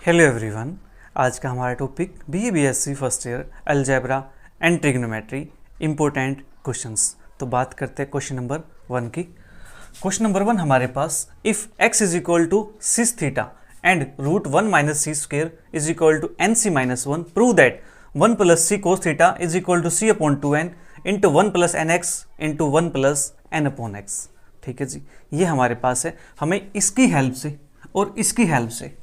Hello everyone. आज का हमारा topic BA-BSc first year algebra and trigonometry important questions. तो बात करते हैं क्वेश्चन नंबर 1 की। क्वेश्चन नंबर 1 हमारे पास, if x is equal to cis theta and root 1 minus c square is equal to n c minus 1, prove that 1 plus c cos theta is equal to c upon 2n into 1 plus N x into 1 plus N upon x. ठीक है जी, ये हमारे पास है। हमें इसकी help से और इसकी हेल्प से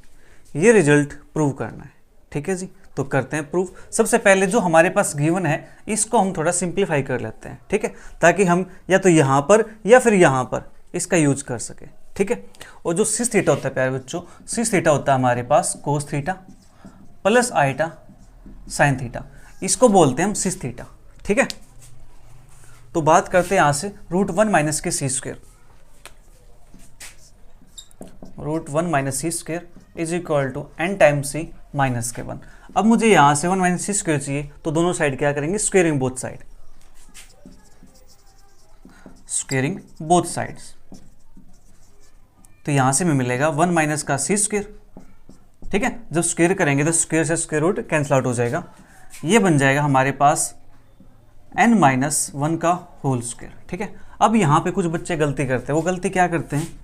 ये रिजल्ट प्रूव करना है। ठीक है जी, तो करते हैं प्रूव। सबसे पहले जो हमारे पास गिवन है इसको हम थोड़ा सिंप्लीफाई कर लेते हैं। ठीक है, ताकि हम या तो यहाँ पर या फिर यहाँ पर इसका यूज कर सके। ठीक है, और जो सिस थीटा होता है प्यारे बच्चों, सिस थीटा होता है हमारे पास cos theta plus iota sine theta, इसको बोलते हैं हम सिस थीटा। ठीक है, तो बात करते हैं यहाँ से रूट 1 माइनस के c square, root 1 minus c square is equal to n time c minus के 1। अब मुझे यहां से 1 माइनस सी स्क्वेयर चाहिए, तो दोनों साइड क्या करेंगे, squaring both side, squaring both sides. तो यहां से हमें मिलेगा 1 माइनस का सी स्क्वेयर। ठीक है, जब स्क्वेयर करेंगे तो स्क्वेयर से स्क्वेयर रूट कैंसिल आउट हो जाएगा। ये बन जाएगा हमारे पास n माइनस 1 का होल स्क्वेयर। ठीक है, अब यहां पे कुछ बच्चे गलती करते हैं। वो गलती क्या करते हैं,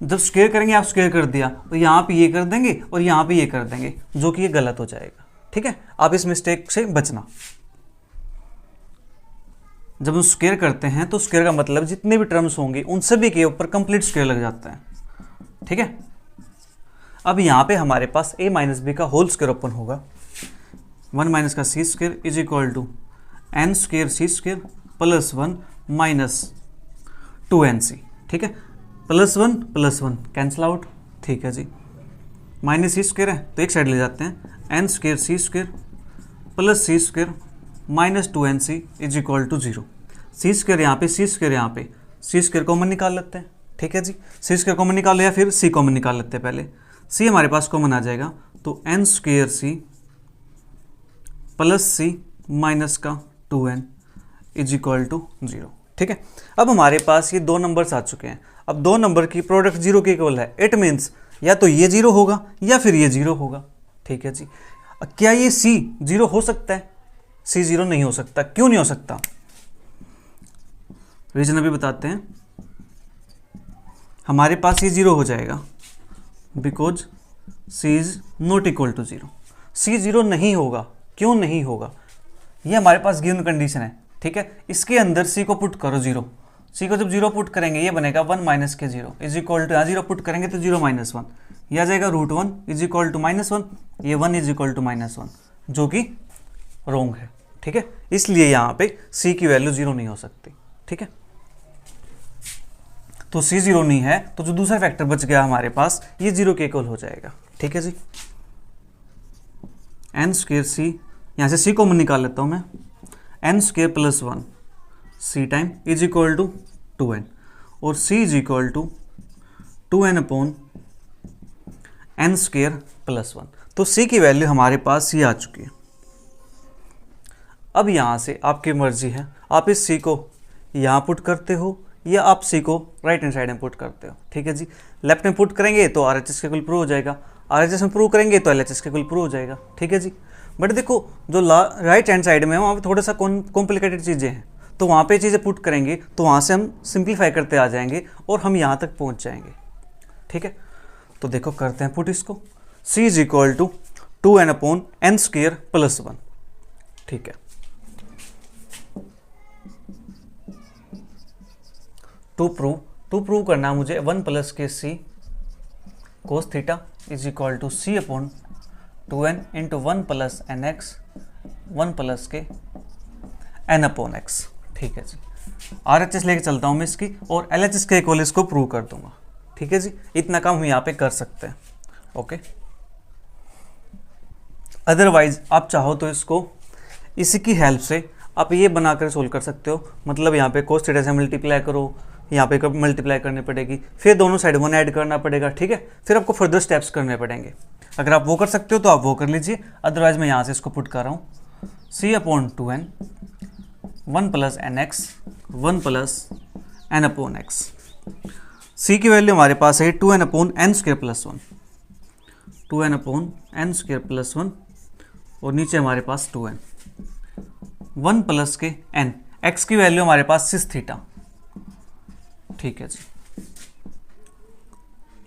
जब स्क्वेयर करेंगे आप स्क्वेयर कर दिया तो यहाँ पे ये कर देंगे और यहाँ पे ये कर देंगे, जो कि ये गलत हो जाएगा। ठीक है, आप इस मिस्टेक से बचना। जब हम स्क्वेयर करते हैं तो स्क्वेयर का मतलब जितने भी टर्म्स होंगे उन सभी के ऊपर कंप्लीट स्क्वेयर लग जाता है। ठीक है, अब यहाँ पे हमारे पास a माइनस बी का होल स्क्वेयर ओपन होगा। 1 माइनस का c square is equal to n square C square plus 1 minus 2nc। ठीक है, प्लस 1 कैंसिल आउट। ठीक है जी, माइनस सी स्क्वेयर है तो एक साइड ले जाते हैं, N square C square plus C square minus 2nc is equal to 0। C square यहाँ पे, सी स्क्वेयर यहाँ पे, सी स्क्वेयर कॉमन निकाल लेते हैं। ठीक है जी, सी स्क्वेयर कॉमन निकालो या फिर सी कॉमन निकाल लेते हैं। पहले सी हमारे पास कॉमन आ जाएगा, तो एन स्क्वेयर सी प्लस सी माइनस का 2n इज इक्वल टू 0। ठीक है, अब हमारे पास ये दो नंबर्स आ चुके हैं। अब दो नंबर की प्रोडक्ट 0 के इक्वल है, इट मीन्स या तो ये 0 होगा या फिर ये 0 होगा। ठीक है जी, क्या ये C 0 हो सकता है? C 0 नहीं हो सकता। क्यों नहीं हो सकता, रीजन अभी बताते हैं। हमारे पास ये 0 हो जाएगा because C is not equal to 0। C 0 नहीं होगा। क्यों नहीं होगा, ये हमारे पास गिवन कंडीशन है। ठीक है, इसके अंदर C को पुट करो 0। C को जब 0 पुट करेंगे ये बनेगा 1 माइनस के 0 इज इक्वल टू, यहाँ 0 पुट करेंगे तो 0 माइनस 1, यह आ जाएगा root 1 is equal to minus 1, ये 1 इज इक्वल टू माइनस 1, जो कि रोंग है। ठीक है, इसलिए यहाँ पे C की वैल्यू 0 नहीं हो सकती। ठीक है, तो C 0 नहीं है तो जो दूसरा फैक्टर बच गया हमारे पास ये 0 के इक्वल हो जाएगा। ठीक है जी, एन स्क्वेयर सी, यहाँ से C कॉमन निकाल लेता हूँ मैं, N square plus 1 C time is equal to 2n, और C is equal to 2n upon N square plus 1। तो C की वैल्यू हमारे पास ये आ चुकी है। अब यहाँ से आपकी मर्जी है, आप इस C को यहाँ पुट करते हो या आप C को राइट हैंड साइड में पुट करते हो। ठीक है जी, लेफ्ट में पुट करेंगे तो RHS के इक्वल प्रूव हो जाएगा, RHS में प्रूव करेंगे तो LHS के इक्वल प्रूव हो जाएगा। ठीक है जी, बट देखो जो राइट हैंड साइड में है वहाँ पे थोड़ा सा कॉम्प्लिकेटेड चीज़ें हैं, तो वहाँ पे चीज़ें पुट करेंगे तो वहाँ से हम सिंप्लीफाई करते आ जाएंगे और हम यहाँ तक पहुँच जाएंगे। ठीक है, तो देखो करते हैं पुट इसको, C is equal to 2n upon N square plus 1। ठीक है, टू प्रूव करना मुझे 1 प्लस के C cos theta is equal to C upon 2n into 1 plus N X 1 plus के n अपॉन x। ठीक है जी, RHS लेके चलता हूँ मैं इसकी और LHS के इक्वल इसको प्रूव कर दूंगा। ठीक है जी, इतना काम हम यहाँ पे कर सकते हैं। ओके, अदरवाइज आप चाहो तो इसको इसी की हेल्प से आप ये बनाकर सोल्व कर सकते हो। मतलब यहाँ पे कोस थीटा से मल्टीप्लाई करो, यहाँ पे मल्टीप्लाई करनी पड़ेगी, फिर दोनों साइड 1 ऐड करना पड़ेगा। ठीक है, फिर आपको फर्दर स्टेप्स करने पड़ेंगे। अगर आप वो कर सकते हो तो आप वो कर लीजिए, अदरवाइज मैं यहाँ से इसको पुट कर रहा हूँ, C upon 2n 1 plus N X 1 plus N upon X. C की वैल्यू हमारे पास है 2n upon N square plus 1। 2n/n² plus 1 और नीचे हमारे पास 2n 1 प्लस के n, x की वैल्यू हमारे पास सिस थीटा। ठीक है जी,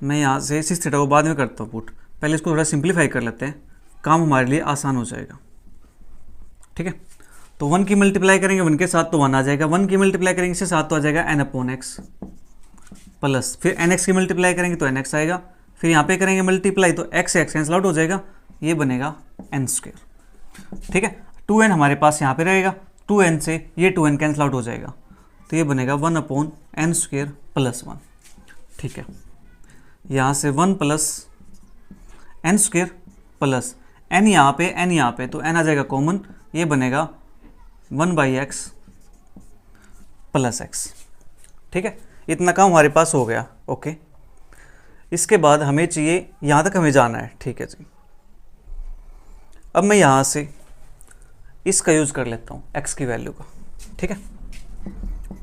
मैं यहाँ से सिस थीटा को बाद में करता हूँ पुट, पहले इसको थोड़ा सिंप्लीफाई कर लेते हैं, काम हमारे लिए आसान हो जाएगा। ठीक है, तो 1 की मल्टीप्लाई करेंगे 1 के साथ तो 1 आ जाएगा, 1 की मल्टीप्लाई करेंगे इसके साथ तो आ जाएगा n/x प्लस, फिर nx की मल्टीप्लाई करेंगे तो nx आएगा, फिर यहाँ पे करेंगे मल्टीप्लाई तो x से x कैंसिल आउट हो जाएगा, ये बनेगा n²। ठीक है, 2n हमारे पास यहाँ पे रहेगा, 2n से ये 2n कैंसिल आउट हो जाएगा, तो ये बनेगा 1/n² प्लस 1। ठीक है, यहाँ से 1 प्लस n² प्लस n यहाँ पे तो n आ जाएगा कॉमन, ये बनेगा 1/x प्लस x। ठीक है, इतना काम हमारे पास हो गया। ओके, इसके बाद हमें चाहिए, यहाँ तक हमें जाना है। ठीक है जी, अब मैं यहाँ से इसका यूज़ कर लेता हूँ x की वैल्यू का। ठीक है,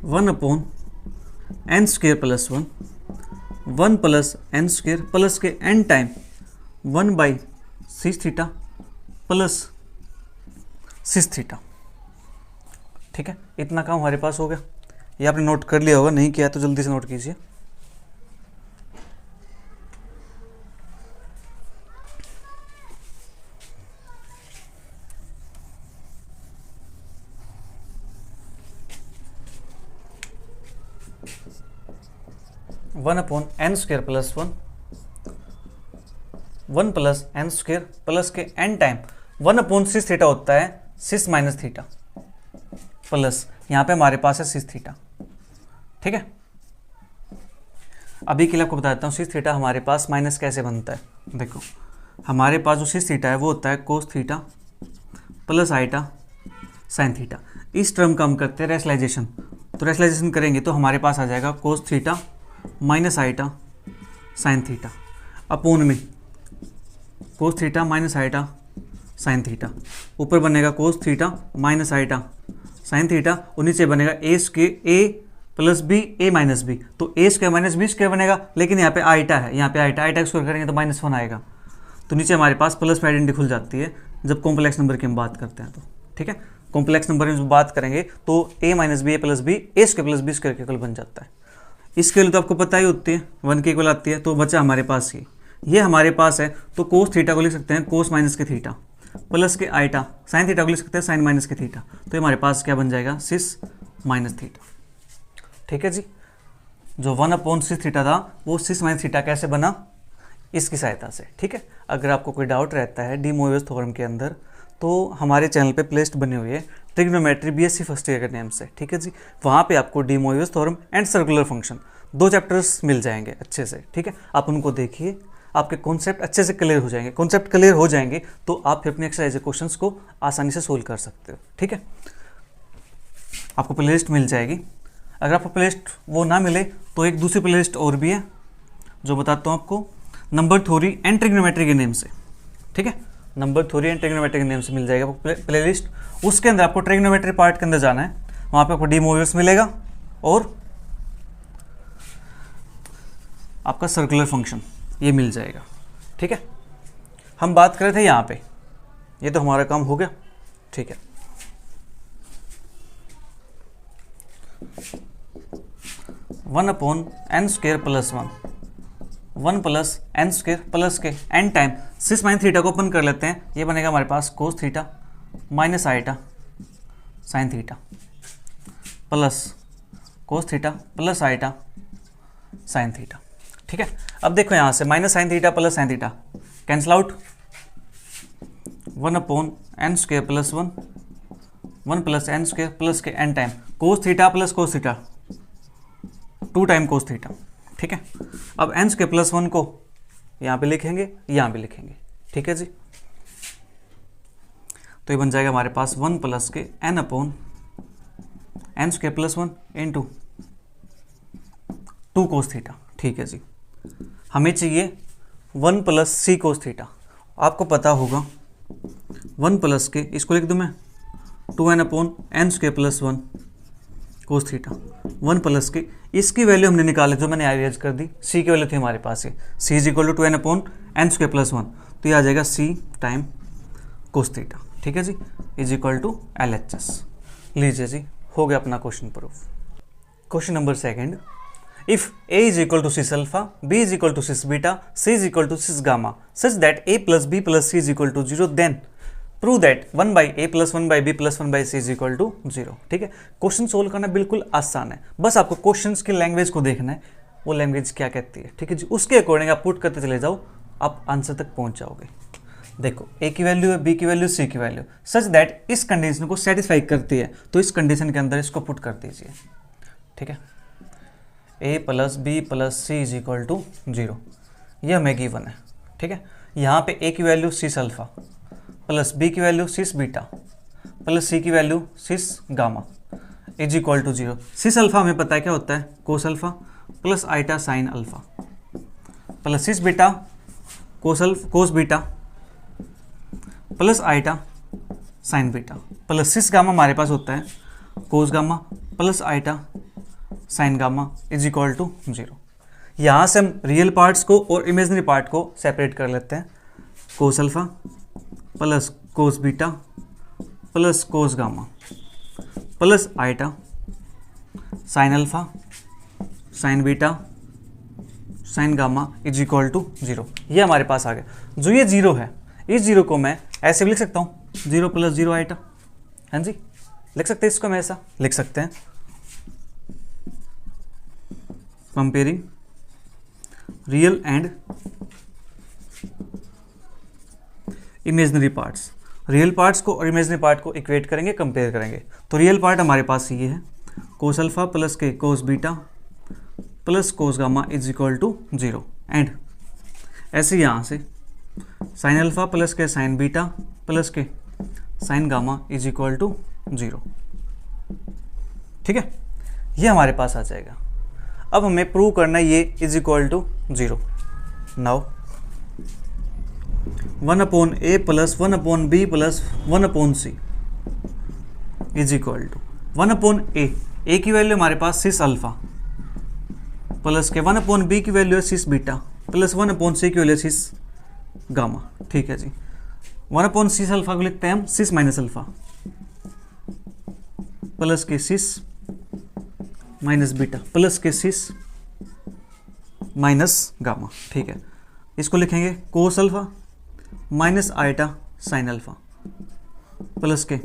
1/n² plus 1, 1 plus n² plus के n टाइम 1/सिस थीटा प्लस सिस थीटा। ठीक है, इतना काम हमारे पास हो गया। ये आपने नोट कर लिया होगा, नहीं किया तो जल्दी से नोट कीजिए। One upon n² plus 1, 1 plus n² plus के n टाइम 1/सिस थीटा होता है सिस माइनस थीटा प्लस यहाँ पे हमारे पास है सिस थीटा। ठीक है, अभी के लिए आपको बता देता हूँ सिस थीटा हमारे पास माइनस कैसे बनता है। देखो, हमारे पास जो सिस थीटा है वो होता है cos theta plus iota sine theta. इस टर्म का हम करते हैं रेशनलाइजेशन, तो रेशनलाइजेशन करेंगे तो हमारे पास आ जाएगा cos theta minus iota sine theta upon में cos theta minus iota sine theta, ऊपर बनेगा cos theta minus iota sine theta और नीचे बनेगा a plus b a minus b, तो a² माइनस b² बनेगा, लेकिन यहाँ पे आइटा है, यहाँ पे आइटा स्क्वायर करेंगे तो -1 आएगा, तो नीचे हमारे पास प्लस में आइडेंटिटी खुल जाती है जब कॉम्प्लेक्स नंबर की हम बात करते हैं। तो ठीक है, कॉम्प्लेक्स नंबर में जब बात करेंगे तो a minus B a plus B a² plus b² के इक्वल बन जाता है। इसके लिए तो आपको पता ही होती है 1 के इक्वल आती है, तो बचा हमारे पास ये हमारे पास है, तो कोस थीटा को लिख सकते हैं कोस माइनस के थीटा प्लस के आइटा साइन थीटा को लिख सकते हैं साइन माइनस के थीटा, तो हमारे पास क्या बन जाएगा सिस माइनस थीटा। ठीक है जी, जो 1/सिस थीटा था वो सिस माइनस थीटा कैसे बना, इसकी सहायता से। ठीक है, अगर आपको कोई डाउट रहता है डी मोइवियस थ्योरम के अंदर तो हमारे चैनल पे प्लेलिस्ट बनी हुई है ट्रिग्नोमेट्री बीएससी फर्स्ट ईयर के नेम से। ठीक है जी, वहाँ पे आपको de Moivre's theorem and circular function 2 chapters मिल जाएंगे अच्छे से। ठीक है, आप उनको देखिए, आपके कॉन्सेप्ट अच्छे से क्लियर हो जाएंगे। कॉन्सेप्ट क्लियर हो जाएंगे तो आप फिर अपने एक्सरसाइज क्वेश्चंस को आसानी से सोल्व कर सकते हो। ठीक है, आपको प्लेलिस्ट मिल जाएगी। अगर आपको प्लेलिस्ट वो ना मिले तो एक दूसरी प्लेलिस्ट और भी है जो बताता हूँ आपको, नंबर थ्योरी एंड ट्रिग्नोमेट्री के नेम से। ठीक है, नंबर थ्योरी एंड ट्रिग्नोमेट्री के नेम से मिल जाएगा आपको प्लेलिस्ट। उसके अंदर आपको ट्रिग्नोमेट्री पार्ट के अंदर जाना है, वहाँ पे आपको डी मोइवियस मिलेगा और आपका सर्कुलर फंक्शन ये मिल जाएगा। ठीक है, हम बात कर रहे थे यहाँ पे, ये तो हमारा काम हो गया। ठीक है, one upon n² plus 1, 1 plus n² plus के n time cis minus theta को ओपन कर लेते हैं, ये बनेगा हमारे पास cos theta minus iota sine theta plus cos theta plus iota sine theta. ठीक है, अब देखो यहाँ से minus sine theta plus sine theta cancel out, 1/n² plus 1, 1 plus n² plus के n time cos theta plus cos theta 2 time cos theta. ठीक है, अब n² प्लस 1 को यहाँ पे लिखेंगे, यहाँ भी लिखेंगे। ठीक है जी, तो ये बन जाएगा हमारे पास 1 प्लस के n/n² प्लस 1 इंटू 2 कोस थीटा। ठीक है जी, हमें चाहिए 1 प्लस सी कोस थीटा। आपको पता होगा 1 प्लस के, इसको लिख दूँ मैं 2n/n² plus 1 cos theta, 1 plus के, इसकी वैल्यू हमने निकाली जो मैंने आइडियाज कर दी, सी की वैल्यू थी हमारे पास ये, c is equal to 2n/n² plus 1, तो ये आ जाएगा सी टाइम कोस थीटा, ठीक है जी, इज इक्वल टू LHS। लीजिए जी, हो गया अपना question proof. Question number second, if A is equal to cis alpha, B is equal to cis beta, C is equal to cis gamma such that A plus B plus C is equal to 0, then prove that 1 by A plus 1 by B plus 1 by C is equal to 0। ठीक है, question solve करना बिल्कुल आसान है, बस आपको questions की language को देखना है, वो लैंग्वेज क्या कहती है। ठीक है जी, उसके अकॉर्डिंग आप पुट करते चले जाओ, आप आंसर तक पहुंच जाओगे। देखो A की वैल्यू है, B की वैल्यू, C की वैल्यू, सच दैट इस कंडीशन को सेटिस्फाई करती है, तो इस कंडीशन के अंदर इसको पुट कर दीजिए। ठीक है, A plus B plus C is equal to 0, यह हमें गिवन है। ठीक है, यहाँ पे A की value cis alpha plus B की value cis beta plus C की value cis gamma is equal to 0। Cis alpha हमें पता है क्या होता है, cos alpha plus iota sine alpha plus cis beta cos beta plus iota sine beta plus cis gamma हमारे पास होता है cos gamma plus iota sine gamma is equal to 0। यहाँ से हम रियल पार्ट्स को और इमेजिनरी पार्ट को सेपरेट कर लेते हैं। Cos alpha plus cos beta plus cos gamma plus iota sine alpha sine beta sine gamma is equal to 0। ये हमारे पास आ गया। जो ये 0 है, इस 0 को मैं ऐसे भी लिख सकता हूँ, 0 प्लस 0 आइटा। हाँ जी, लिख सकते हैं, इसको हम ऐसा लिख सकते हैं, comparing real and imaginary parts. Real parts को और इमेजिनरी पार्ट को इक्वेट करेंगे, कंपेयर करेंगे। तो रियल पार्ट हमारे पास ये है, कोस अल्फा प्लस के cos beta plus cos gamma is equal to 0, and ऐसे यहाँ से साइन अल्फा प्लस के साइन बीटा प्लस के sine gamma is equal to 0। ठीक है, ये हमारे पास आ जाएगा। अब हमें प्रूव करना है ये is equal to 0। Now 1 upon A plus 1 upon B plus 1 upon C is equal to 1 upon A की वैल्यू हमारे पास सिस अल्फा प्लस के 1 अपॉन B की वैल्यू है सिस बीटा प्लस 1 अपॉन C की वैल्यू सिस गामा। ठीक है जी, 1 अपॉन सिस alpha को लिखते हैं हम सिस माइनस अल्फा प्लस के सिस माइनस बीटा प्लस के सिस माइनस गामा। ठीक है, इसको लिखेंगे cos alpha minus iota sine alpha plus के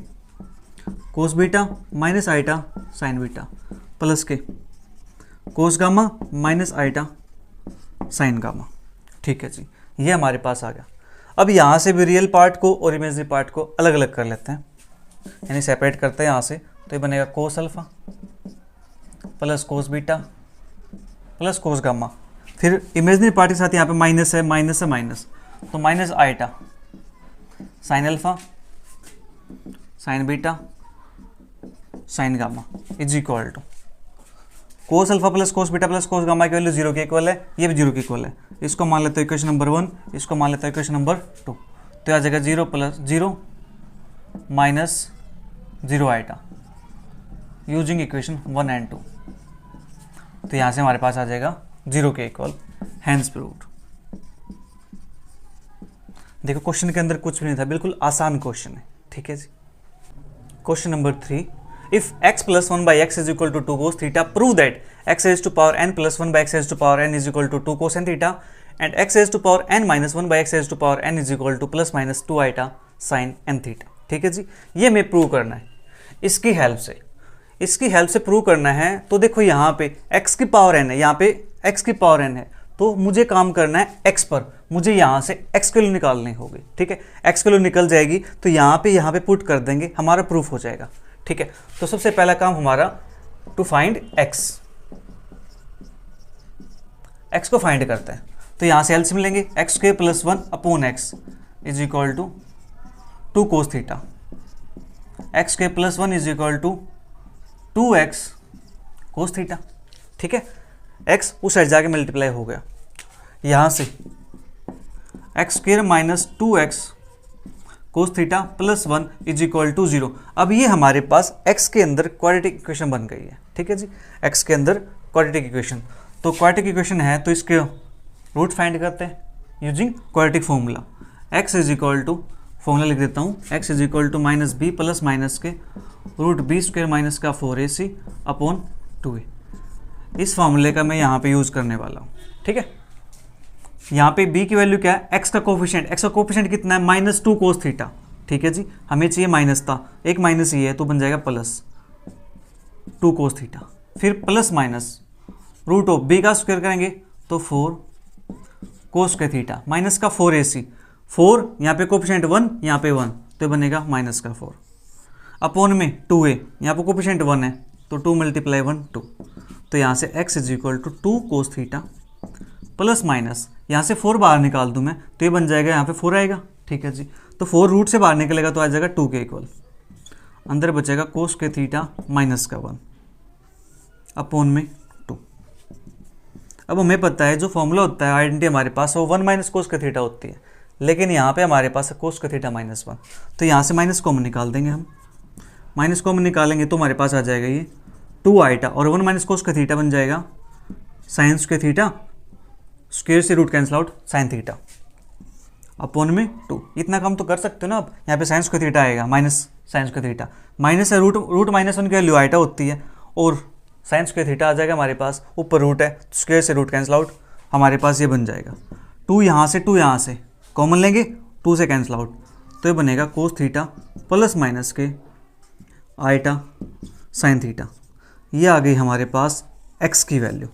cos beta minus iota sine beta plus के cos gamma minus iota sine gamma. ठीक है जी, ये हमारे पास आ गया। अब यहाँ से भी रियल पार्ट को और इमेजिनरी पार्ट को अलग अलग कर लेते हैं, यानी सेपरेट करते हैं यहाँ से। तो ये बनेगा कोस alpha plus cos beta plus cos gamma, फिर इमेजिनरी पार्ट के साथ यहाँ पे माइनस है, माइनस है, माइनस, तो minus iota sine alpha sine beta sine gamma is equal to cos alpha plus cos beta plus cos gamma की value 0 के इक्वल है, ये भी 0 के इक्वल है। इसको मान लेते हैं इक्वेशन नंबर 1, इसको मान लेते हैं इक्वेशन नंबर 2। तो आ जाएगा 0 plus 0 minus 0 iota using equation 1 and 2। तो यहाँ से हमारे पास आ जाएगा 0 के इक्वल, हैंस प्रूव्ड। देखो क्वेश्चन के अंदर कुछ भी नहीं था, बिल्कुल आसान क्वेश्चन है। ठीक है जी, question number 3, if x plus 1 by x is equal to 2 cos theta, prove that x raise to power n plus 1 by x raise to power n is equal to 2 cos n theta and x raise to power n minus 1 by x raise to power n is equal to plus minus 2 iota sine n theta. ठीक है जी, ये हमें prove करना है। इसकी help से prove करना है। तो देखो यहाँ पे x की पावर n है, यहाँ पे x की पावर n है, तो मुझे काम करना है x पर, मुझे यहाँ से x की वैल्यू निकालनी होगी। ठीक है, x की वैल्यू निकल जाएगी तो यहाँ पे पुट कर देंगे, हमारा प्रूफ हो जाएगा। ठीक है, तो सबसे पहला काम हमारा टू फाइंड x को फाइंड करते हैं। तो यहाँ से एलसीएम लेंगे, X square plus 1 upon X is equal to 2 cos theta, X square plus 1 is equal to 2x cos theta. ठीक है, x उस साइड जाके मल्टीप्लाई हो गया, यहाँ से X square minus 2x cos theta plus 1 is equal to 0। अब ये हमारे पास x के अंदर क्वाड्रेटिक इक्वेशन बन गई है। ठीक है जी, x के अंदर क्वाड्रेटिक इक्वेशन, तो क्वाड्रेटिक इक्वेशन है तो इसके रूट फाइंड करते हैं using quadratic formula. X is equal to, formula लिख देता हूँ, X is equal to minus B plus minus के रूट बी स्क्वायर माइनस का 4ac अपॉन 2a। इस फॉर्मूले का मैं यहाँ पे यूज़ करने वाला हूँ, ठीक है। यहाँ पे b की वैल्यू क्या है, x का कोफिशिएंट कितना है, -2 cos थीटा, ठीक है जी। हमें चाहिए माइनस था, एक माइनस ये है तो बन जाएगा प्लस 2 cos थीटा, फिर plus minus root of b का स्क्वायर करेंगे तो 4 cos के थीटा माइनस का 4ac, 4 यहाँ पे कोफिशिएंट 1, यहाँ पे 1 तो बनेगा माइनस का 4 अपॉन में 2a, यहाँ पे कोफिशिएंट 1 है तो 2 × 1 2, तो यहाँ से x is equal to 2 cos theta plus minus, यहाँ से 4 बाहर निकाल दूँ मैं तो ये बन जाएगा, यहाँ पे 4 आएगा, ठीक है जी। तो 4 रूट से बाहर निकलेगा तो आ जाएगा 2 के इक्वल, अंदर बचेगा cos के थीटा माइनस का 1 अपॉन में 2। अब हमें पता है जो फॉर्मूला होता है आइडेंटिटी हमारे पास वो 1 माइनस cos के थीटा होती है, लेकिन यहाँ पे हमारे पास है cos के थीटा माइनस 1, तो यहाँ से माइनस कॉमन निकाल देंगे हम। माइनस कॉमन निकालेंगे तो हमारे पास आ जाएगा ये 2 आइटा और 1 माइनस cos का थीटा बन जाएगा साइन के थीटा, स्क्वायर से root cancel out sine theta upon में 2। इतना कम तो कर सकते हो ना आप, यहाँ पे साइंस का थीटा आएगा माइनस साइंस का थीटा, माइनस है रूट माइनस 1 की वैल्यू आइटा होती है और साइंस का थीटा आ जाएगा हमारे पास, ऊपर रूट है स्क्वायर से रूट कैंसिल आउट, हमारे पास ये बन जाएगा 2 यहाँ से कॉमन लेंगे 2 से कैंसिल आउट तो ये बनेगा cos थीटा प्लस माइनस के आइटा साइन थीटा। ये आ गई हमारे पास x की value,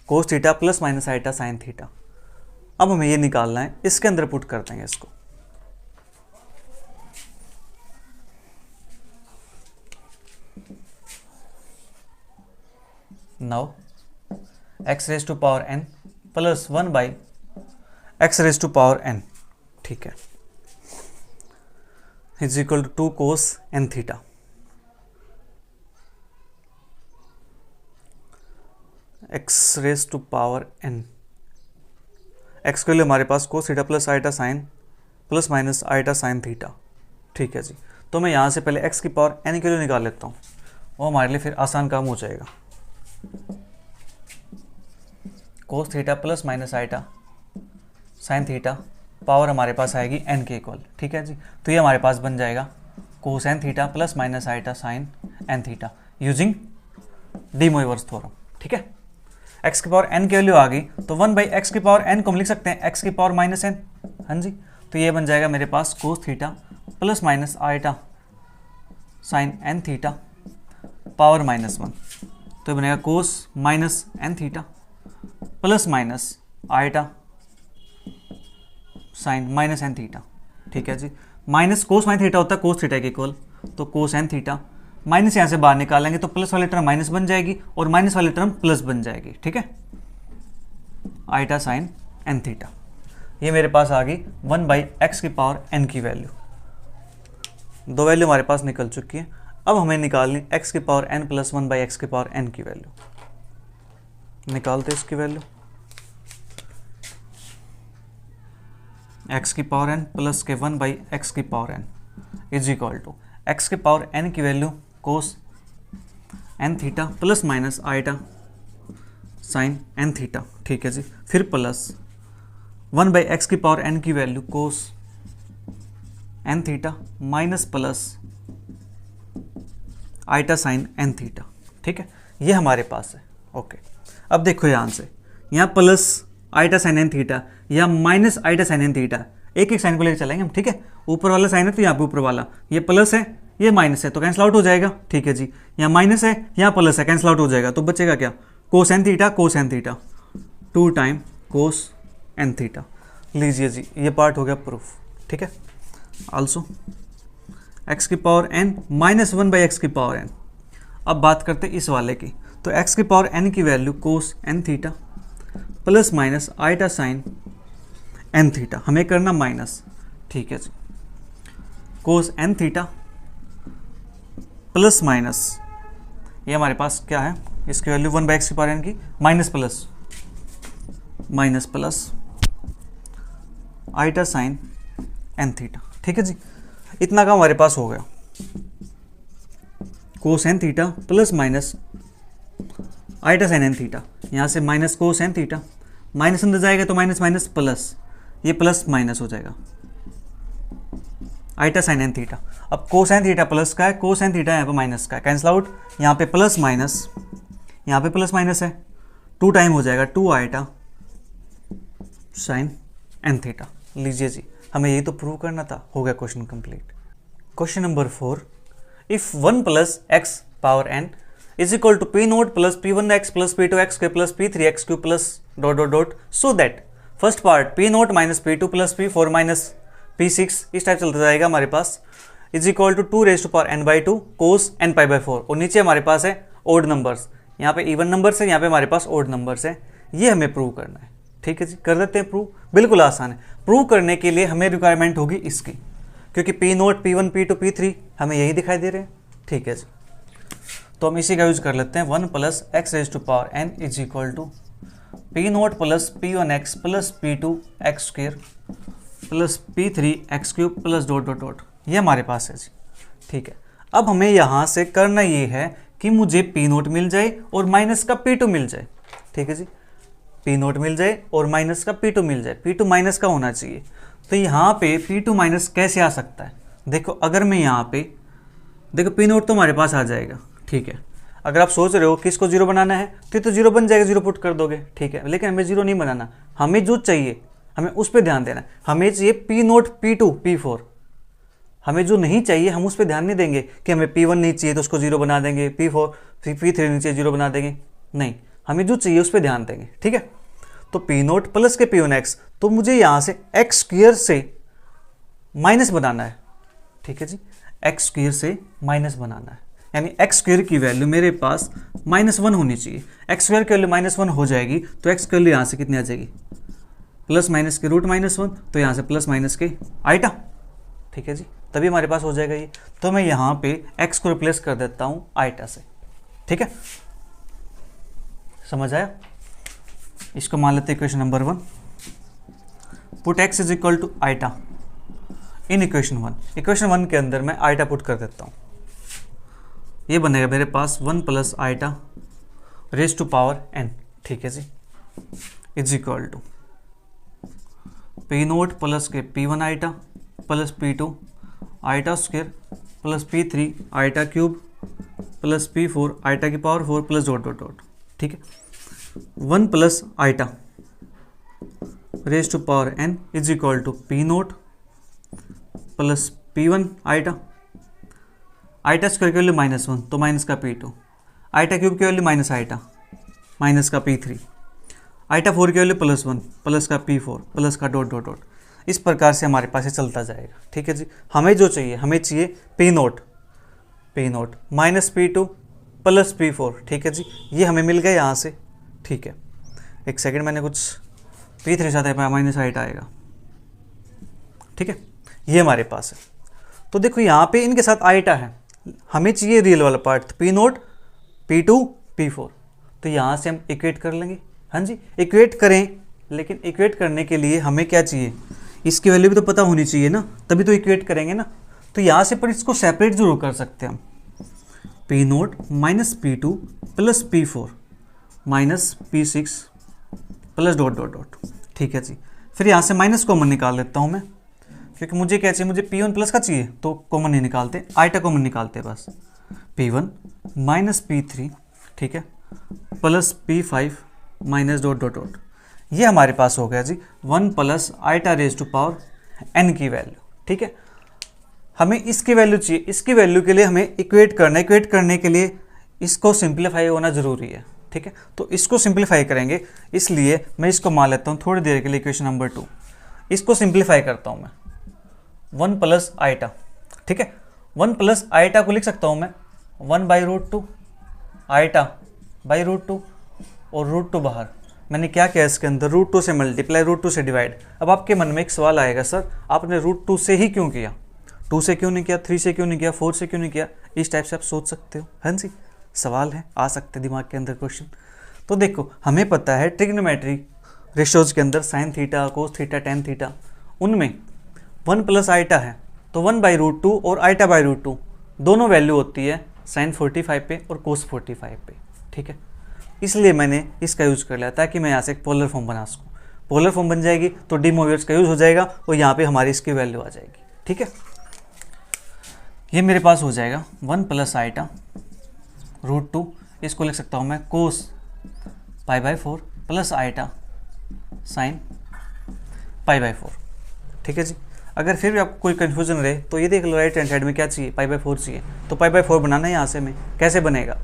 cos theta plus minus iota sine theta. अब हमें ये निकालना है, इसके अंदर पुट कर देंगे इसको। Now x raise to power n plus 1 by x raise to power n, ठीक है, is equal to 2 cos n theta. x raise to power n, x के लिए हमारे पास cos theta plus iota sine plus minus iota sine theta, ठीक है जी। तो मैं यहाँ से पहले x की पावर n के लिए निकाल लेता हूँ, वो हमारे लिए फिर आसान काम हो जाएगा। cos theta plus minus iota sine theta power हमारे पास आएगी n के इक्वल, ठीक है जी। तो ये हमारे पास बन जाएगा cos n theta plus minus iota sine n theta using de Moivre's theorem, ठीक है। x की पावर n की वैल्यू आ गई तो 1 बाई एक्स की पावर n को हम लिख सकते हैं x की पावर माइनस n, हाँ जी। तो ये बन जाएगा मेरे पास cos theta plus minus iota sine n theta power minus 1, तो बनेगा cos minus n theta plus minus iota sine minus n theta, ठीक है जी। माइनस cos माइन थीटा होता है cos थीटा के इक्वल, तो cos n थीटा माइनस यहाँ से बाहर निकालेंगे तो प्लस वाली टर्म माइनस बन जाएगी और माइनस वाली टर्म प्लस बन जाएगी, ठीक है, आइटा साइन n थीटा। ये मेरे पास आ गई 1 बाई एक्स की पावर n की वैल्यू, दो वैल्यू हमारे पास निकल चुकी है। अब हमें निकालनी x की power n plus 1 by x की पावर n की वैल्यू। निकालते इसकी वैल्यू, x की पावर n प्लस के 1 बाई एक्स की power n is equal to x की पावर n की value cos n theta plus minus iota sine n theta, ठीक है जी। फिर प्लस 1 बाई एक्स की पावर n की value cos n theta minus plus iota sine n theta, ठीक है। ये हमारे पास है, ओके। अब देखो यहाँ से, यहाँ plus iota sine n theta या minus iota sine n theta, एक एक साइन को लेकर चलेंगे हम, ठीक है। ऊपर वाला साइन है तो यहाँ पे ऊपर वाला, ये प्लस है ये माइनस है तो कैंसिल आउट हो जाएगा, ठीक है जी। यहाँ माइनस है यहाँ प्लस है, कैंसिल आउट हो जाएगा तो बचेगा क्या, cos n theta 2 time cos n theta. लीजिए जी ये पार्ट हो गया प्रूफ, ठीक है। आल्सो x की power n minus 1 by x की पावर n। अब बात करते इस वाले की, तो x की पावर n की value cos n theta plus minus iota sine n theta, हमें करना माइनस, ठीक है जी। cos n theta plus minus, ये हमारे पास क्या है, इसकी वैल्यू 1 बाई एक्स की पावर n की minus plus iota sine n theta, ठीक है जी। इतना का हमारे पास हो गया, cos n theta plus minus iota sine n theta, यहाँ से minus cos n theta, minus अंदर जाएगा तो माइनस माइनस प्लस, ये प्लस माइनस हो जाएगा, आइटा साइन एन थीटा। अब कोसाइन थीटा प्लस का है, कोसाइन थीटा यहाँ पे माइनस का है, कैंसिल आउट, यहाँ पे प्लस माइनस, यहाँ पे प्लस माइनस है, 2 टाइम हो जाएगा 2 आइटा साइन एन थीटा। लीजिए जी, हमें यही तो प्रूव करना था, हो गया question complete. Question number 4, if 1 plus x power n is equal to p naught plus p one x plus p two x square plus p three x cube plus dot dot dot, so that first part p naught minus p two plus p four minus p six, इस type चलता जाएगा हमारे पास, is equal to 2 raise to power n by 2 cos n pi by 4, और नीचे हमारे पास है ओड नंबर्स, यहाँ पे इवन नंबर्स है, यहाँ पे हमारे पास ओड नंबर्स है, ये हमें प्रूव करना है। ठीक है जी, कर देते हैं प्रूव, बिल्कुल आसान है। प्रूव करने के लिए हमें रिक्वायरमेंट होगी इसकी, क्योंकि p naught p one p two p three हमें यही दिखाई दे रहे हैं। ठीक है जी, तो हम इसी का यूज कर लेते हैं। 1 plus x raise to power n is equal to p naught plus p one x plus p two x square plus p three x cube plus dot dot dot, ये हमारे पास है जी। ठीक है, अब हमें यहाँ से करना ये है कि मुझे पी नोट मिल जाए और माइनस का पी टू मिल जाए। ठीक है जी, पी नोट मिल जाए और माइनस का पी टू मिल जाए, पी टू माइनस का होना चाहिए। तो यहाँ पे पी टू माइनस कैसे आ सकता है, देखो अगर मैं यहाँ पे देखो पी नोट तो हमारे पास आ जाएगा। ठीक है, अगर आप सोच रहे हो कि इसको जीरो बनाना है तो जीरो बन जाएगा, जीरो पुट कर दोगे। ठीक है, लेकिन हमें जीरो नहीं बनाना, हमें जो चाहिए हमें उस पर ध्यान देना है। हमें चाहिए p naught p two p four, हमें जो नहीं चाहिए हम उस पर ध्यान नहीं देंगे कि हमें पी वन नहीं चाहिए तो उसको जीरो बना देंगे, पी फोर पी थ्री नहीं चाहिए जीरो बना देंगे, नहीं, हमें जो चाहिए उस पर ध्यान देंगे। ठीक है, तो पी नोट प्लस के पी वन एक्स, तो मुझे यहाँ से एक्स स्क्वायर से माइनस बनाना है। ठीक है जी, एक्स स्क्वायर से माइनस बनाना है, यानी एक्स स्क्वायर की वैल्यू मेरे पास -1 होनी चाहिए। एक्स स्क्वायर की वैल्यू -1 हो जाएगी तो एक्स की वैल्यू यहाँ से कितनी आ जाएगी, प्लस माइनस के रूट -1, तो यहाँ से प्लस माइनस के आइटा। ठीक है जी, तभी हमारे पास हो जाएगा ये। तो मैं यहाँ पे एक्स को रिप्लेस कर देता हूँ आइटा से। ठीक है, समझ आया? इसको मान लेते हैं equation number 1, put x is equal to iota in equation 1। Equation 1 के अंदर मैं आइटा पुट कर देता हूँ, ये बनेगा मेरे पास 1 plus iota raise to power n। ठीक है जी, is equal to p naught plus के p one iota plus p two iota square plus p three iota cube plus p four iota की power 4 plus dot dot dot. ठीक है, 1 plus iota raise to power n is equal to p naught plus p one iota, iota square की value -1 तो minus का P two, iota cube की value minus iota minus का P three, iota 4 की value +1 plus का P four plus का dot dot dot. इस प्रकार से हमारे पास ये चलता जाएगा। ठीक है जी, हमें जो चाहिए, हमें चाहिए p naught minus p two plus p four. ठीक है जी, ये हमें मिल गया यहाँ से। ठीक है, एक सेकेंड, मैंने कुछ पी थ्री साथ माइनस आइटा आएगा। ठीक है, ये हमारे पास है। तो देखो यहाँ पे इनके साथ आइटा है, हमें चाहिए रियल वाला part, p naught p two p four, तो यहाँ से हम इक्वेट कर लेंगे। हाँ जी, इक्वेट करें, लेकिन इक्वेट करने के लिए हमें क्या चाहिए, इसकी वैल्यू भी तो पता होनी चाहिए ना, तभी तो इक्वेट करेंगे ना। तो यहाँ से पर इसको सेपरेट जरूर कर सकते हैं हम, P naught minus p two plus p four minus p six plus dot dot dot. ठीक है जी, फिर यहाँ से माइनस कॉमन निकाल लेता हूँ मैं, क्योंकि मुझे क्या चाहिए, मुझे पी वन प्लस का चाहिए, तो कॉमन नहीं निकालते, आइटा कॉमन निकालते बस, p one minus p three, ठीक है, plus p five minus dot dot dot. ये हमारे पास हो गया जी 1 plus iota raise to power n की वैल्यू। ठीक है, हमें इसकी वैल्यू चाहिए, इसकी वैल्यू के लिए हमें इक्वेट करना है, इक्वेट करने के लिए इसको सिंप्लीफाई होना ज़रूरी है। ठीक है, तो इसको सिंप्लीफाई करेंगे, इसलिए मैं इसको मान लेता हूँ थोड़ी देर के लिए इक्वेशन नंबर 2। इसको सिंप्लीफाई करता हूँ मैं, 1 प्लस आइटा। ठीक है, 1 प्लस आइटा को लिख सकता हूँ मैं 1 by root two, iota by root two, और रूट टू बाहर। मैंने क्या किया इसके अंदर, रूट टू से मल्टीप्लाई, रूट टू से डिवाइड। अब आपके मन में एक सवाल आएगा, सर आपने रूट टू से ही क्यों किया, 2 से क्यों नहीं किया, 3 से क्यों नहीं किया, 4 से क्यों नहीं किया? इस टाइप से आप सोच सकते हो। हाँ जी, सवाल है, आ सकते दिमाग के अंदर क्वेश्चन। तो देखो, हमें पता है ट्रिग्नोमेट्री रेशियोज के अंदर sine theta, cos theta, tan theta, उनमें 1 प्लस आइटा है तो 1 बाई रूट टू और आइटा बाई रूट टू दोनों वैल्यू होती है साइन 45 पे और कोस 45 पे। ठीक है, इसलिए मैंने इसका यूज कर लिया ताकि मैं यहाँ से एक पोलर फॉर्म बना सकूँ। पोलर फॉर्म बन जाएगी तो डी मोवियर्स का यूज हो जाएगा और यहाँ पे हमारी इसकी वैल्यू आ जाएगी। ठीक है, ये मेरे पास हो जाएगा 1 प्लस आइटा रूट 2, इसको लिख सकता हूँ मैं cos pi by 4 plus iota sine pi by 4। ठीक है जी, अगर फिर भी आपको कोई कन्फ्यूजन रहे तो ये देख लो राइट हैंड साइड में क्या चाहिए, पाई बाई 4 चाहिए, तो पाई बाई 4 बनाना है यहाँ से। में कैसे बनेगा,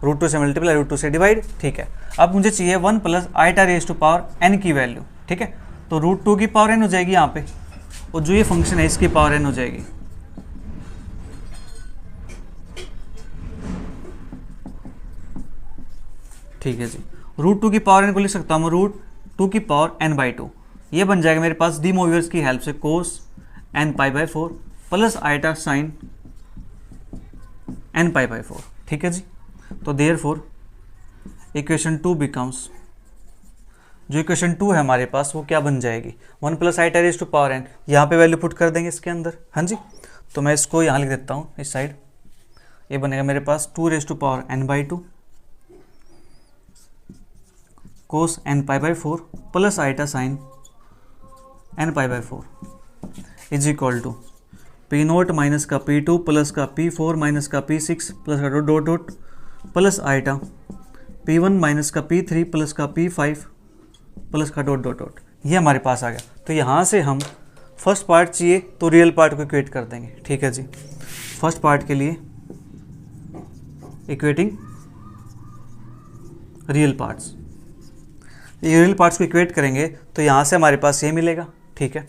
रूट 2 से मल्टीप्लाई, रूट 2 से डिवाइड। ठीक है, अब मुझे चाहिए 1 plus iota raise to power n की वैल्यू। ठीक है, तो रूट 2 की पावर एन हो जाएगी यहाँ पे, और जो ये फंक्शन है इसकी पावर एन हो जाएगी। ठीक है जी, रूट 2 की पावर एन को लिख सकता हूँ मैं रूट 2 की पावर एन बाई 2। ये बन जाएगा मेरे पास डी मोवियर्स की हेल्प से cos n pi by 4 plus iota sine n pi by 4। ठीक है जी, तो देयरफॉर इक्वेशन 2 बिकम्स, जो इक्वेशन 2 है हमारे पास वो क्या बन जाएगी, 1 plus iota raise to power n, यहाँ पे वैल्यू पुट कर देंगे इसके अंदर। हाँ जी, तो मैं इसको यहाँ लिख देता हूँ इस साइड, ये बनेगा मेरे पास 2 raise to power n by 2 cos n pi by 4 plus iota sine n pi by 4 is equal to p naught minus का P2 प्लस का P4 माइनस का P6 प्लस का dot dot plus iota P1 minus का P3 plus का P5 plus का dot dot dot. ये हमारे पास आ गया। तो यहाँ से हम फर्स्ट पार्ट चाहिए तो रियल पार्ट को इक्वेट कर देंगे। ठीक है जी, फर्स्ट पार्ट के लिए इक्वेटिंग रियल पार्ट्स, ये रियल पार्ट्स को इक्वेट करेंगे तो यहाँ से हमारे पास ये मिलेगा। ठीक है,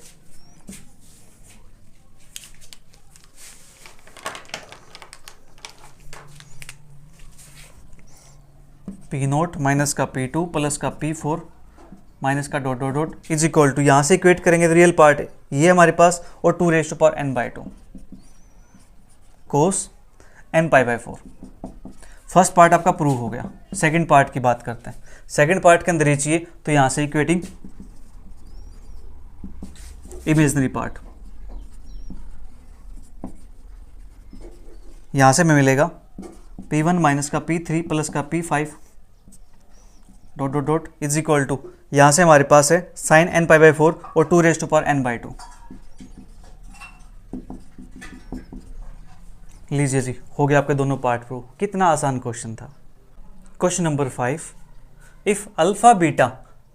पी नोट माइनस का P2 प्लस का P4 माइनस का dot dot dot is equal to, यहाँ से इक्वेट करेंगे तो रियल पार्ट ये हमारे पास, और 2 raise to power n by 2 cos n pi by 4। First part आपका प्रूव हो गया। सेकंड पार्ट की बात करते हैं। सेकंड पार्ट के अंदर ये चाहिए तो यहाँ से इक्वेटिंग इमेजिनरी पार्ट, यहाँ से हमें मिलेगा P1 माइनस का P3 प्लस का P5 dot dot dot is equal to, यहाँ से हमारे पास है साइन एन पाई बाई 4 और 2 raise to power n by 2। लीजिए जी, हो गया आपके दोनों पार्ट प्रूव। कितना आसान क्वेश्चन था। Question number 5, if alpha beta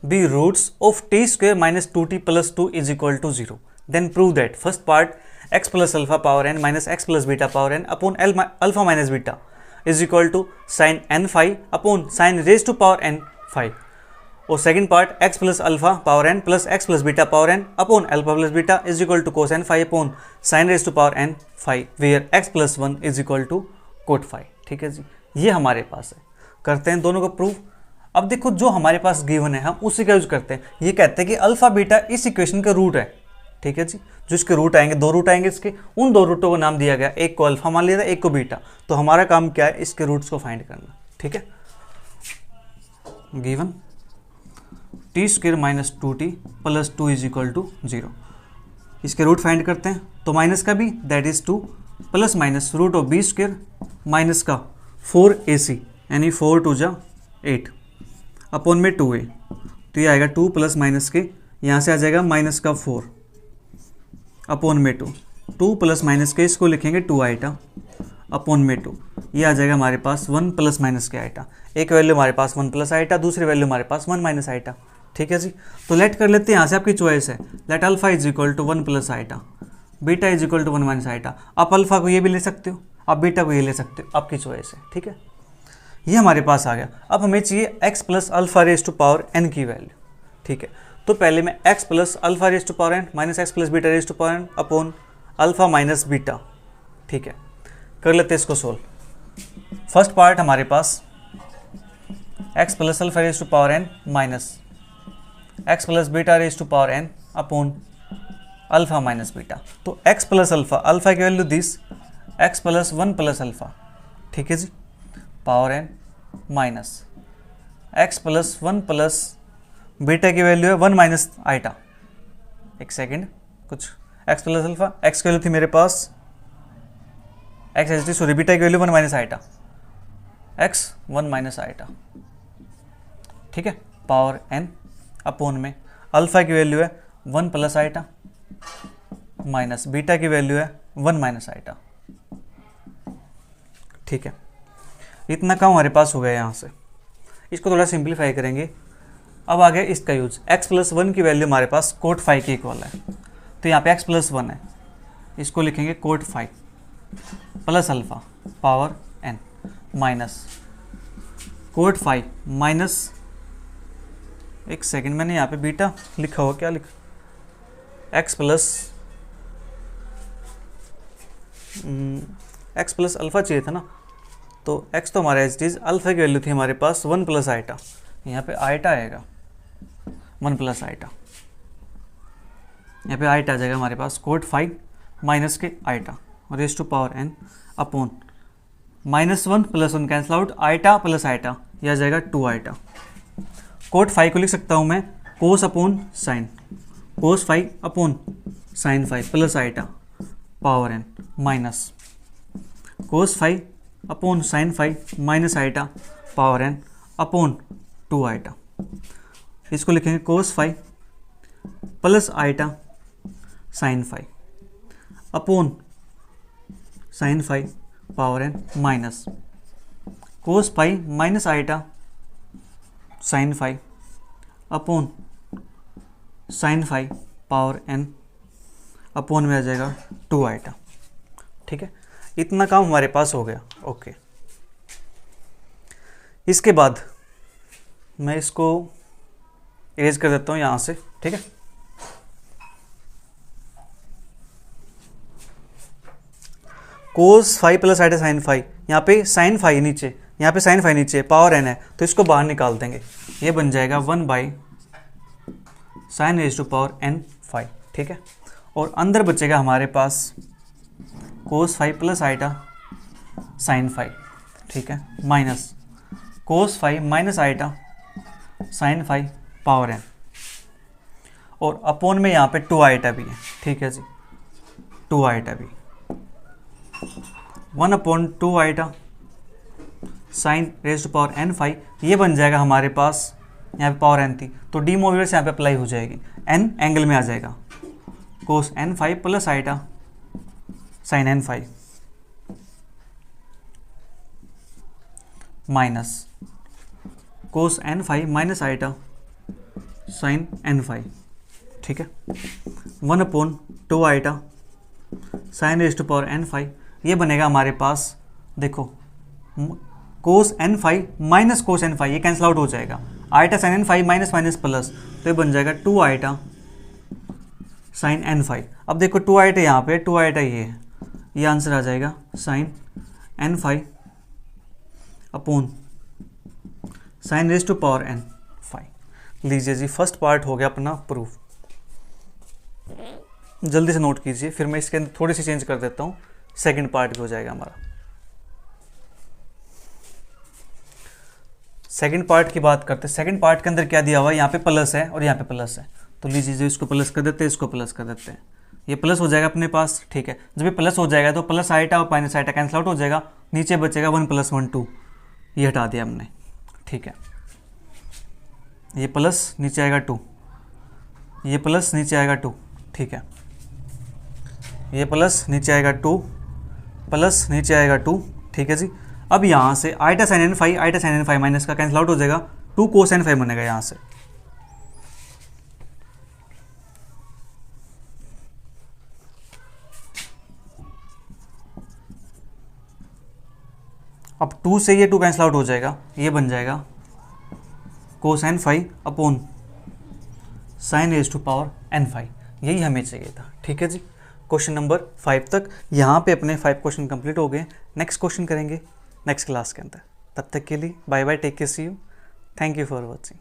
be roots of t square minus 2t plus 2 is equal to 0, then prove that first part x plus alpha power n minus x plus beta power n upon l alpha minus beta is equal to sine n five upon sine raise to power n five, और second part x plus alpha power n plus x plus beta power n upon alpha plus beta is equal to cos n phi upon sine raise to power n phi where x plus 1 is equal to cot 5। ठीक है जी, ये हमारे पास है। करते हैं दोनों का प्रूफ। अब देखो जो हमारे पास गिवन है हम उसी का यूज करते हैं। ये कहते हैं कि अल्फा बीटा इस इक्वेशन का रूट है। ठीक है जी, जो इसके रूट आएंगे, 2 रूट आएंगे इसके, उन 2 रूटों को नाम दिया गया, एक को अल्फा मान लिया था, एक को बीटा। तो हमारा काम क्या है, इसके रूट्स को फाइंड करना। ठीक है, given t square minus 2t plus 2 is equal to 0, इसके रूट फाइंड करते हैं। तो माइनस का भी that is 2 plus minus root of b square minus का 4ac यानी 4 2 जा 8 अपॉन में 2a, तो ये आएगा 2 प्लस माइनस के, यहाँ से आ जाएगा माइनस का 4 अपॉन में 2 प्लस माइनस के, इसको लिखेंगे 2 आइटा अपॉन में 2, ये आ जाएगा हमारे पास 1 प्लस माइनस के आइटा। एक वैल्यू हमारे पास 1 प्लस आइटा, दूसरी वैल्यू हमारे पास 1 माइनस आइटा। ठीक है जी, तो लेट कर लेते हैं, यहाँ से आपकी चॉइस है। Let alpha is equal to 1 plus iota, beta is equal to 1 minus iota. आप अल्फा को ये भी ले सकते हो, आप बीटा को ये ले सकते हो, आपकी चॉइस है। ठीक है, ये हमारे पास आ गया। अब हमें चाहिए x plus alpha raise to power n की वैल्यू। ठीक है, तो पहले मैं x plus alpha raise to power n minus x plus beta raise to power n upon alpha minus beta. ठीक है, कर लेते हैं इसको सोल्व। फर्स्ट पार्ट हमारे पास x plus alpha raise to power n minus x plus beta raise to power n upon alpha minus beta. तो x plus alpha, alpha की value this, x plus 1 plus alpha. ठीक है जी, power n minus x plus 1 plus beta की value है 1 minus iota. एक second, कुछ x plus alpha, x की वैल्यू थी मेरे पास x h t, sorry beta की value 1 minus iota, x 1 minus iota. ठीक है, पावर n अपॉन में अल्फ़ा की वैल्यू है 1 प्लस आइटा माइनस बीटा की वैल्यू है 1 माइनस आइटा। ठीक है, इतना काम हमारे पास हो गया यहाँ से। इसको थोड़ा सिंप्लीफाई करेंगे। अब आ गया इसका यूज, x प्लस 1 की वैल्यू हमारे पास कोट फाई के इक्वल है, तो यहाँ पे x प्लस 1 है, इसको लिखेंगे cot phi plus alpha power n minus cot phi minus, एक सेकेंड, मैंने यहाँ पे बीटा लिखा हुआ, क्या लिखा, x प्लस अल्फ़ा चाहिए था ना, तो x तो हमारा एज इज अल्फ़ा की वैल्यू थी हमारे पास 1 प्लस आइटा, यहाँ पे आइटा आएगा 1 प्लस आइटा, यहाँ पे आइटा आ जाएगा हमारे पास कोट फाइव माइनस के iota raise to power n upon -1 plus 1 cancel out, iota plus iota, यह आ जाएगा 2 आइटा। कोट फाइव को लिख सकता हूँ मैं cos upon sine, cos five upon sine five plus iota power n minus cos five upon sine five minus iota power n upon 2 iota. इसको लिखेंगे cos five plus iota sine five upon sine five power n minus cos five minus iota sine five upon sine five power n upon में आ जाएगा 2 iota. ठीक है, इतना काम हमारे पास हो गया। ओके, इसके बाद मैं इसको इरेज कर देता हूँ यहाँ से। ठीक है, cos five plus iota sine five, यहाँ पे साइन फाइव नीचे, यहाँ पे साइन फाइव नीचे, पावर n है, तो इसको बाहर निकाल देंगे, ये बन जाएगा 1 by sine raise to power n five. ठीक है, और अंदर बचेगा हमारे पास cos five plus iota sine five. ठीक है, minus cos five minus iota sine five power n, और अपॉन में यहाँ पे 2 आइटा भी है। ठीक है जी, 2 आइटा भी, 1 upon 2 iota sine raise to power n phi, ये बन जाएगा हमारे पास, यहाँ पे पावर n थी तो डी मोवियर से यहाँ पे अप्लाई हो जाएगी, n एंगल में आ जाएगा, cos n phi plus iota sine n phi minus cos n phi minus iota sine n five. ठीक है, 1 upon 2 iota sine raise to power n phi, ये बनेगा हमारे पास, देखो cos n phi minus cos n phi, ये cancel out हो जाएगा, iota sine n phi minus minus plus, तो ये बन जाएगा 2 आइटा साइन n फाइव। अब देखो 2 आइटा यहाँ पे, 2 आइटा ये है, ये आंसर आ जाएगा sine n phi upon sine raise to power n phi. लीजिए जी, फर्स्ट पार्ट हो गया अपना प्रूफ। जल्दी से नोट कीजिए, फिर मैं इसके अंदर थोड़ी सी चेंज कर देता हूँ, सेकंड पार्ट भी हो जाएगा हमारा। सेकंड पार्ट की बात करते हैं। सेकंड पार्ट के अंदर क्या दिया हुआ है, यहाँ पे प्लस है और यहाँ पे प्लस है, तो लीजिए जो इसको प्लस कर देते हैं, इसको प्लस कर देते हैं, ये प्लस हो जाएगा अपने पास। ठीक है, जब ये प्लस हो जाएगा तो प्लस आइटा और माइनस आइटा कैंसिल आउट हो जाएगा, नीचे बचेगा 1 प्लस 1 2, ये हटा दिया हमने। ठीक है, ये प्लस नीचे आएगा 2, ये प्लस नीचे आएगा 2। ठीक है, ये प्लस नीचे आएगा 2, प्लस नीचे आएगा 2। ठीक है जी, अब यहाँ से iota sine n phi, iota sine n phi minus का कैंसिल आउट हो जाएगा, 2 कोस n फाइव बनेगा यहाँ से। अब 2 से ये 2 कैंसिल आउट हो जाएगा, ये बन जाएगा cos n phi upon sine raise to power n phi, यही हमें चाहिए था। ठीक है जी, क्वेश्चन नंबर 5 तक यहाँ पे अपने 5 क्वेश्चन कंप्लीट हो गए। नेक्स्ट क्वेश्चन करेंगे नेक्स्ट क्लास के अंदर। तब तक के लिए bye bye, take care, see you, thank you for watching.